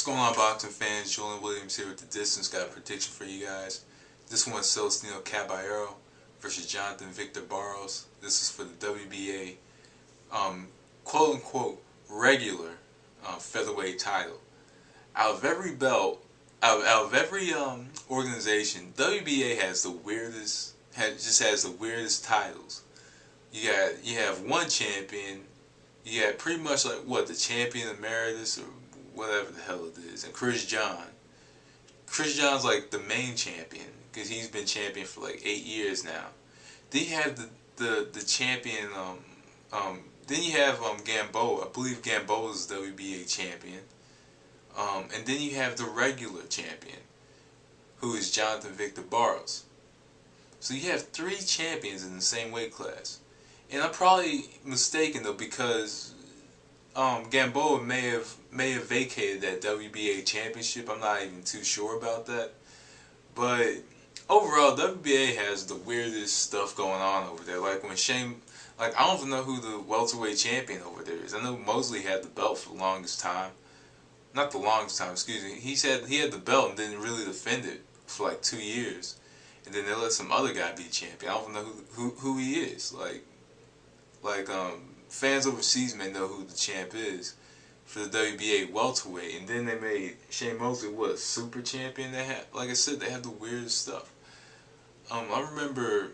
What's going on, boxing fans? Julian Williams here with the Distance. Got a prediction for you guys. This one's Celestino Caballero versus Jonathan Victor Barros. This is for the WBA, quote unquote, regular featherweight title. Out of every belt, out of every organization, WBA has the weirdest, has the weirdest titles. You have one champion. You got pretty much like what, the champion emeritus or whatever the hell it is, and Chris John. Chris John's like the main champion because he's been champion for like 8 years now. Then you have the champion. Then you have Gamboa. I believe Gamboa is the WBA champion. And then you have the regular champion, who is Jonathan Victor Barros. So you have 3 champions in the same weight class. And I'm probably mistaken though, because Gamboa may have vacated that WBA championship. I'm not even too sure about that. But overall, WBA has the weirdest stuff going on over there. Like when I don't even know who the welterweight champion over there is. I know Mosley had the belt for the longest time. Not the longest time, excuse me. He had the belt and didn't really defend it for like 2 years. And then they let some other guy be champion. I don't know who he is. Fans overseas may know who the champ is for the WBA welterweight, and then they made Shane Mosley what, super champion. They had, like I said, they have the weirdest stuff. I remember,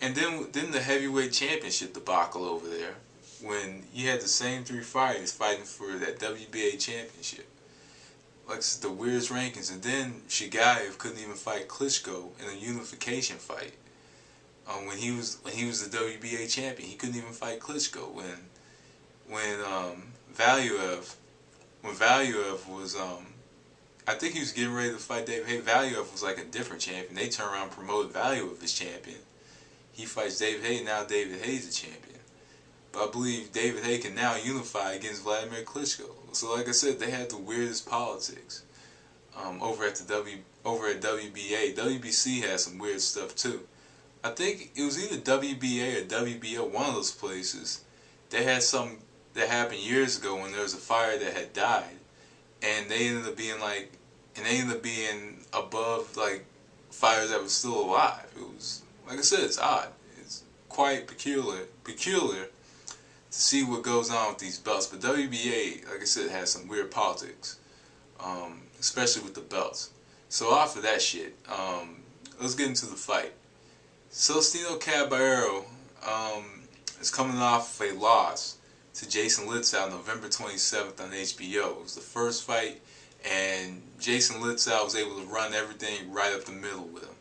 and then the heavyweight championship debacle over there, when you had the same 3 fighters fighting for that WBA championship. Like the weirdest rankings, and then Shigaev couldn't even fight Klitschko in a unification fight. When he was the WBA champion, he couldn't even fight Klitschko. When Valuev was I think he was getting ready to fight David Haye. Valuev was like a different champion. They turned around and promoted Valuev as champion. He fights David Haye, now David Haye's the champion. But I believe David Haye can now unify against Vladimir Klitschko. So like I said, they had the weirdest politics over at WBA. WBC has some weird stuff too. I think it was either WBA or WBO, one of those places. They had something that happened years ago when there was a fighter that had died, and they ended up being above like fighters that were still alive. It was, like I said, it's odd. It's quite peculiar to see what goes on with these belts. But WBA, like I said, has some weird politics, especially with the belts. So off of that shit, let's get into the fight. Celestino Caballero is coming off a loss to Jason Litzau November 27th on HBO. It was the first fight, and Jason Litzau was able to run everything right up the middle with him.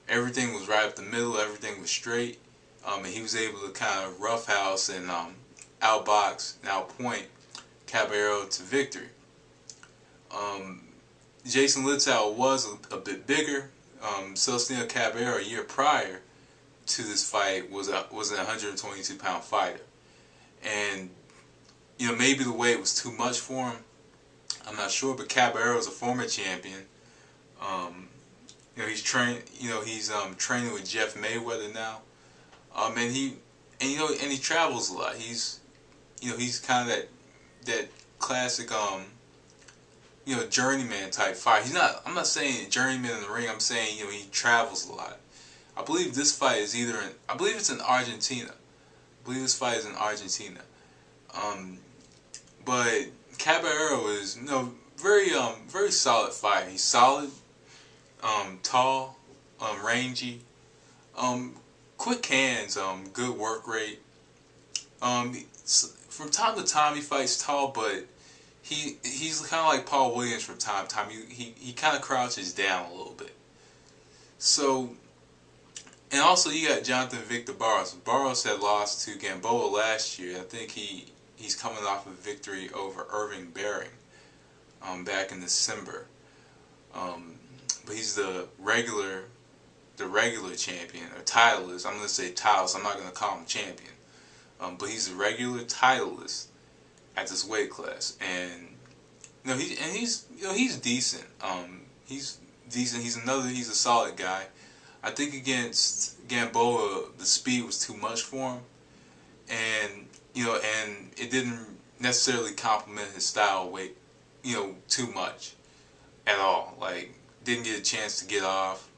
Everything was right up the middle, everything was straight, and he was able to kind of roughhouse and outbox and outpoint Caballero to victory. Jason Litzau was a bit bigger. Celestino Caballero, a year prior to this fight, was an 122-pound fighter, and maybe the weight was too much for him. I'm not sure, but Caballero is a former champion. He's training with Jeff Mayweather now, and he travels a lot. He's kind of that classic journeyman type fighter. I'm not saying journeyman in the ring. I'm saying, he travels a lot. I believe this fight is I believe it's in Argentina. I believe this fight is in Argentina. But Caballero is, very solid fighter. He's solid, tall, rangy, quick hands, good work rate. From time to time he fights tall, but he's kind of like Paul Williams from time to time. He kind of crouches down a little bit. So, and also you got Jonathan Victor Barros. Barros had lost to Gamboa last year. I think he's coming off a victory over Irving Bering back in December. But he's the regular champion, or titleist. I'm going to say titleist. I'm not going to call him champion. But he's the regular titleist at this weight class, and he's decent. He's decent. He's a solid guy. I think against Gamboa, the speed was too much for him, and it didn't necessarily complement his style weight too much at all. Like, didn't get a chance to get off.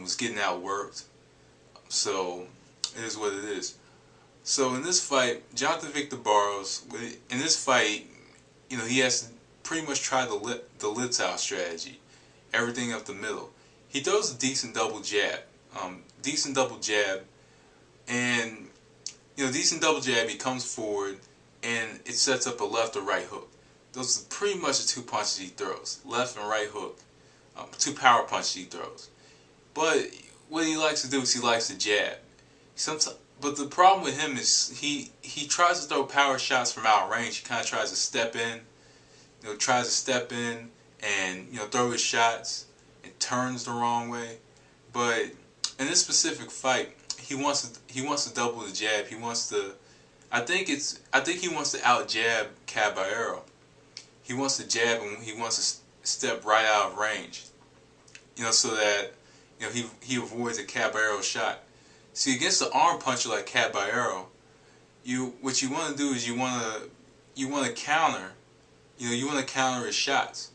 Was getting outworked. So it is what it is. So in this fight, Jonathan Victor Barros, in this fight, he has to pretty much try the Litzow strategy, everything up the middle. He throws a decent double jab, and decent double jab. He comes forward, and it sets up a left or right hook. Those are pretty much the two punches he throws, left and right hook, two power punches he throws. But what he likes to do is he likes to jab. But the problem with him is he tries to throw power shots from out range. He kind of tries to step in, and throw his shots and turns the wrong way. But in this specific fight, he wants to double the jab. I think he wants to out jab Caballero. He wants to jab and he wants to step right out of range. So that he avoids a Caballero shot. See, against an arm puncher like Caballero, what you want to do is you want to counter. You want to counter his shots.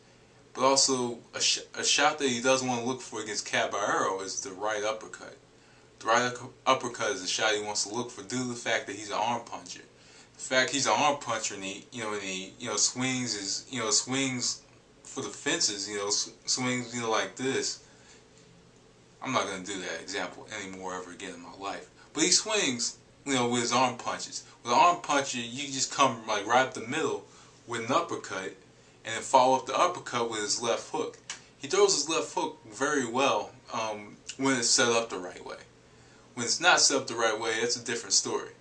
But also a shot that he doesn't want to look for against Caballero is the right uppercut. The right uppercut is the shot he wants to look for due to the fact that he's an arm puncher. The fact he's an arm puncher and he swings for the fences, swings like this. I'm not going to do that example anymore ever again in my life. But he swings, with his arm punches. With an arm puncher, you just come like right up the middle with an uppercut, and then follow up the uppercut with his left hook. He throws his left hook very well when it's set up the right way. When it's not set up the right way, that's a different story.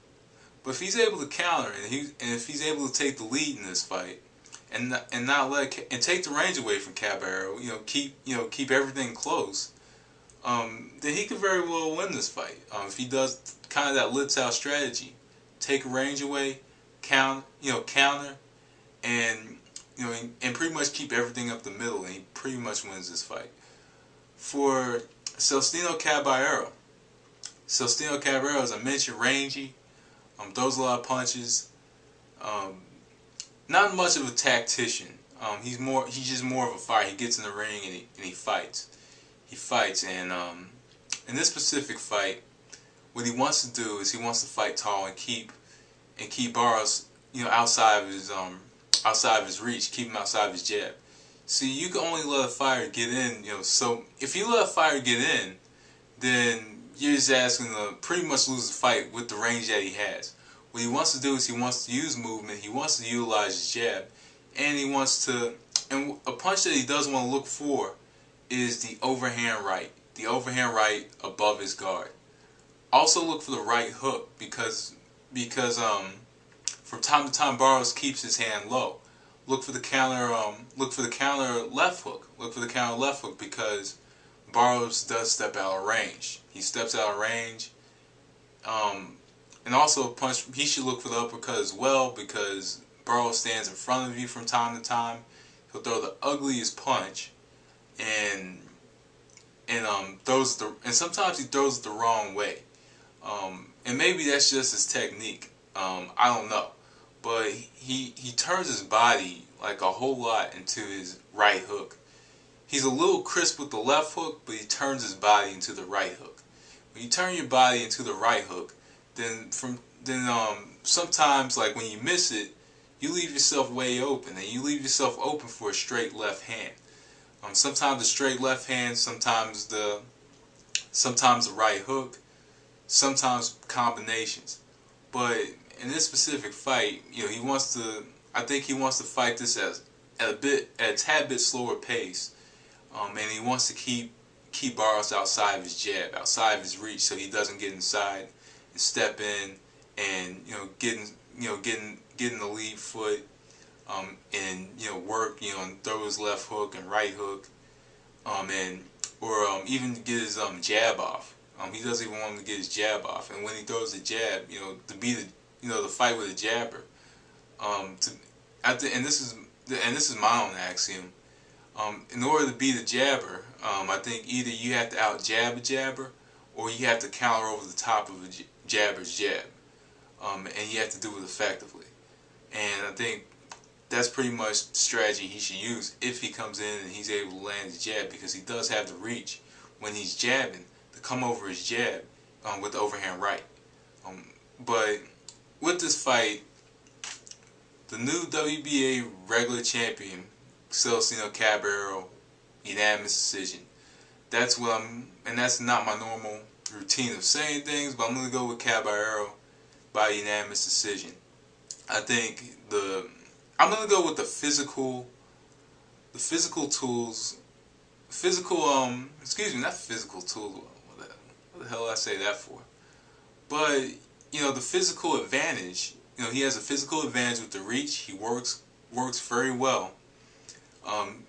But if he's able to counter and if he's able to take the lead in this fight, and take the range away from Caballero, keep everything close. Then he could very well win this fight. If he does kind of that Litzow strategy, take a range away, counter, and pretty much keep everything up the middle, and he pretty much wins this fight. For Celestino Caballero, as I mentioned, rangy, throws a lot of punches, not much of a tactician. He's just more of a fighter. He gets in the ring and he fights. And in this specific fight, what he wants to do is he wants to fight tall and keep Barros, outside of his reach, keep him outside of his jab. See, you can only let a fighter get in, so if you let a fighter get in, then you're just asking to pretty much lose the fight with the range that he has. What he wants to do is he wants to use movement, he wants to utilize his jab, and and a punch that he does want to look for is the overhand right above his guard. Also look for the right hook because from time to time Barros keeps his hand low. Look for the counter left hook because Barros does step out of range. He steps out of range. And also he should look for the uppercut as well because Barros stands in front of you from time to time. He'll throw the ugliest punch and sometimes he throws it the wrong way. And maybe that's just his technique. I don't know. But he turns his body like a whole lot into his right hook. He's a little crisp with the left hook, but he turns his body into the right hook. When you turn your body into the right hook, then sometimes, like when you miss it, you leave yourself way open, and you leave yourself open for a straight left hand. Sometimes the straight left hand, sometimes the right hook, sometimes combinations. But in this specific fight, I think he wants to fight this at a tad bit slower pace, and he wants to keep Barros outside of his jab, outside of his reach, so he doesn't get inside and step in and getting the lead foot, and work and throw his left hook and right hook, or even get his jab off. He doesn't even want him to get his jab off, and when he throws the jab, to be the fight with a jabber, and this is my own axiom. In order to beat a jabber, I think either you have to out jab a jabber, or you have to counter over the top of a jabber's jab, and you have to do it effectively. And I think that's pretty much the strategy he should use if he comes in and he's able to land the jab, because he does have the reach when he's jabbing to come over his jab with the overhand right. But with this fight, the new WBA regular champion, Celestino Caballero, unanimous decision. That's what and that's not my normal routine of saying things, but I'm going to go with Caballero by unanimous decision. I think I'm going to go with the physical tools, excuse me, not physical tools, what the hell did I say that for? But, the physical advantage, he has a physical advantage with the reach. He works very well.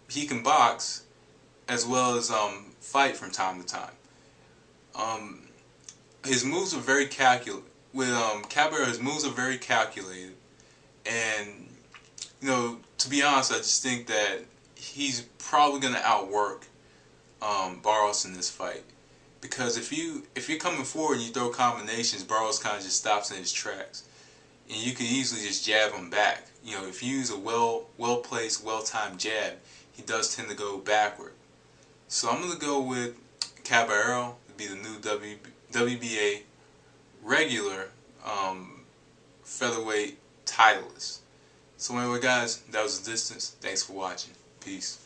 He can box as well as fight from time to time. His moves are very calculated. With Caballero, his moves are very calculated, and to be honest, I just think that he's probably going to outwork Barros in this fight, because if you're coming forward and you throw combinations, Barros kind of just stops in his tracks, and you can easily just jab him back. If you use a well placed, well timed jab, he does tend to go backward. So I'm going to go with Caballero to be the new WBA regular featherweight titleist. So anyway, guys, that was the distance. Thanks for watching. Peace.